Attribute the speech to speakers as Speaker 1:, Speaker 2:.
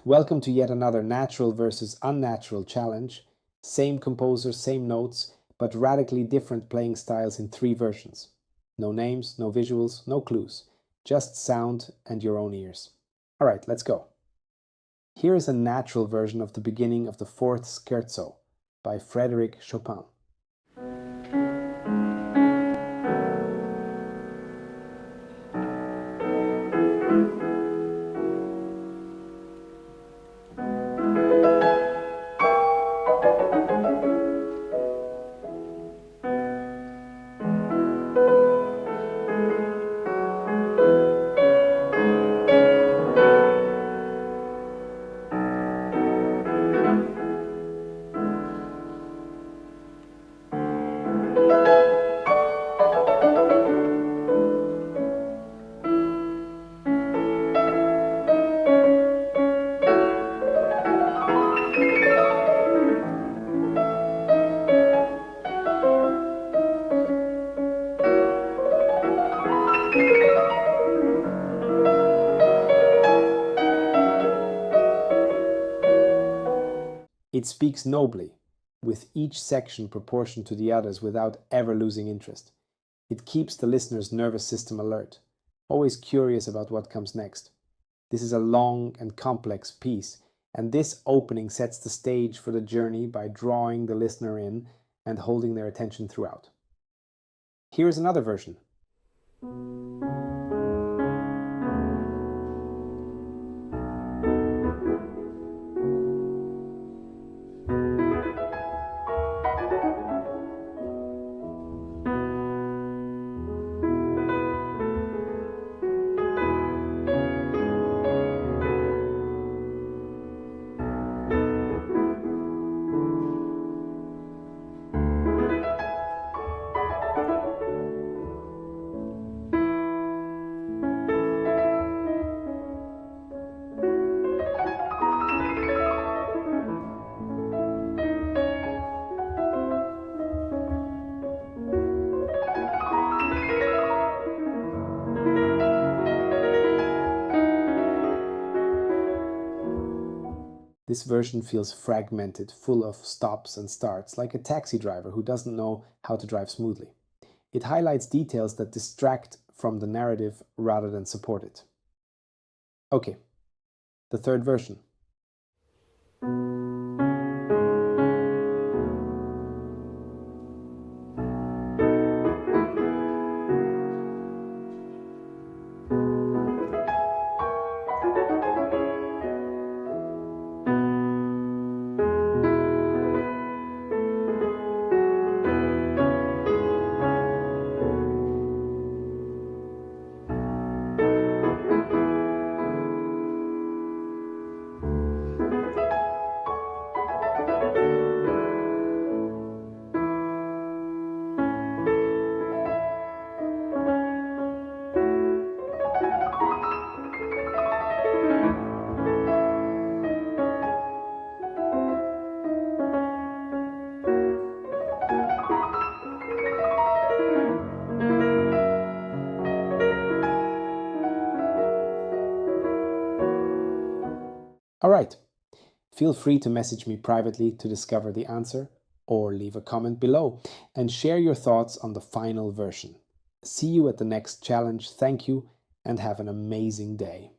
Speaker 1: Welcome to yet another natural versus unnatural challenge. Same composer, same notes, but radically different playing styles in 3 versions. No names, no visuals, no clues. Just sound and your own ears. Alright, let's go. Here is a natural version of the beginning of the 4th Scherzo by Frédéric Chopin. It speaks nobly, with each section proportioned to the others without ever losing interest. It keeps the listener's nervous system alert, always curious about what comes next. This is a long and complex piece, and this opening sets the stage for the journey by drawing the listener in and holding their attention throughout. Here is another version. This version feels fragmented, full of stops and starts, like a taxi driver who doesn't know how to drive smoothly. It highlights details that distract from the narrative rather than support it. Okay, the 3rd version. Alright, feel free to message me privately to discover the answer, or leave a comment below and share your thoughts on the final version. See you at the next challenge. Thank you and have an amazing day.